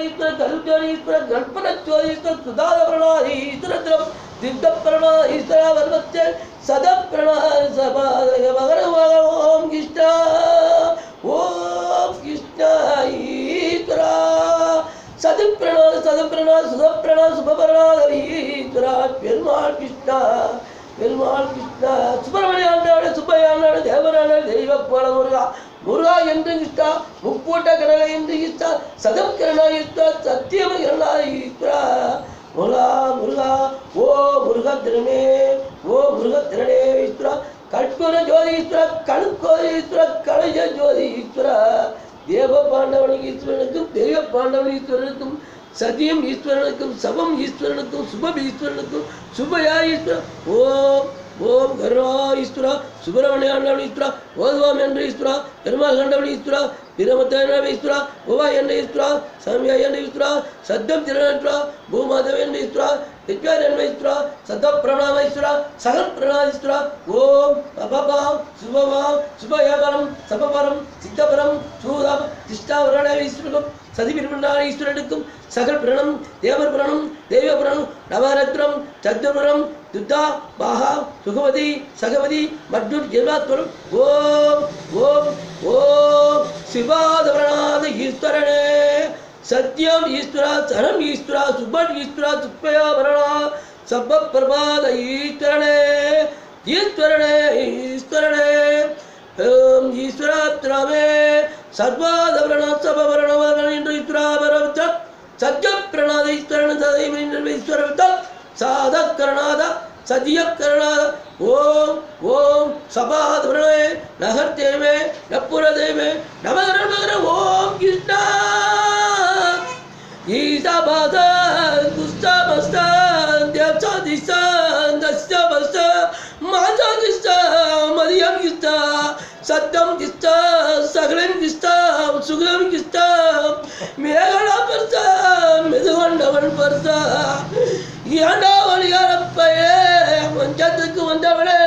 ஈஸ்வர கருஜோதி ஈஸ்வர கல்பனஜோதி ஈஸ்வர சுதாதபரணாதி ஈஸ்வரத்ரம் திவ்யபரணா ஈஸ்வர வர்மச்ச சதப்ரணா சபாதக மகர ஓம் கிருஷ்ணா ஈஸ்வரா சதப்பிரணா சுதப்பிரணா சுபபரணா ஈஸ்வரா பெருமாள் கிருஷ்ணா சுப்பிரமணிய ஆண்டாடு சுப்பைய ஆண்டாடு தேவராண்டாடு தெய்வ போல முருகா முருகா என்று கிருஷ்ணா முக்கூட்ட கடலை என்று கிருஷ்ணா சதம் கிரணா ஈஸ்வரா சத்தியம கிரணா ஈஸ்வரா முருகா முருகா ஓ முருகத்திரனே ஈஸ்வரா கற்பூர ஜோதி ஈஸ்வரா கணுக்கோதி ஈஸ்வரா கலைஜ ஜோதி ஈஸ்வரா தேவ பாண்டவனுக்கு ஈஸ்வரனுக்கும் தெய்வ பாண்டவன் ஈஸ்வரனுக்கும் சதியம் ஈஸ்வரனுக்கும் சபம் ஈஸ்வரனுக்கும் சுபம் ஈஸ்வரனுக்கும் சுபயா ஈஸ்வரன் ஓம் ஓம் கருணா ஈஸ்வரா சுப்பிரமணிய ஆண்டவன் ஈஸ்வரா ஓதுவாம் என்ற ஈஸ்வரா பெருமாள் கண்டவன் ஈஸ்வரா பிரமத்தன ஈஸ்வரா ஓவா என்ற ஈஸ்வரா சாமியா என்ற ஈஸ்வரா சத்தம் திரணா பூமாதவ என்ற ஈஸ்வரா திவ்யார் என்ற ஈஸ்வரா சத பிரணாம ஈஸ்வரா சகல் பிரணாம ஈஸ்வரா ஓம் அபபாம் சுபவாம் சுபயபரம் சபபரம் சித்தபரம் சூதாம் திஷ்டாவரண ஈஸ்வரனுக்கும் சதிபிரமண ஈஸ்வரனுக்கும் சகல் பிரணம் தேவர் பிரணம் தெய்வ பிரணம் நவரத்னம் சத்ருபுரம் துத்தா பாகா சுகவதி சகவதி மற்றொரு ஜென்மாத்வரம் ஓம் ஓம் ஓம் சிவாதவரணாத ஈஸ்வரனே சத்யம் ஈஸ்வரா சரம் ஈஸ்வரா சுபன் ஈஸ்வரா சுப்பயாபரணா சப்ப பிரபாத ஈஸ்வரனே ஓம் ஈஸ்வராத்ராமே சர்வாதவரண சபவரணவரண என்று ஈஸ்வராபரவத்த சத்ய பிரணாத ஈஸ்வரன் சதைவ ஈஸ்வரவத்த சாதக்கரணாத சதியக்கரணாத ஓம் ஓம் சபாதவரணே நகர்த்தேவே நப்புரதேவே நமகர ஓம் கிருஷ்ணா ஈசாபாத குஸ்தபஸ்தான் தியசாதிசான் தஸ்தபஸ்தா மாதா கிஸ்தா மரியம் கிஸ்தா சத்தம் கிஸ்தா சகலம் கிஸ்தா சுகம் கிஸ்தா மேகலா பர்சா மெதுகொண்டவன் பர்சா ஏண்டா வழியாரப்பையே மஞ்சத்துக்கு வந்தவனே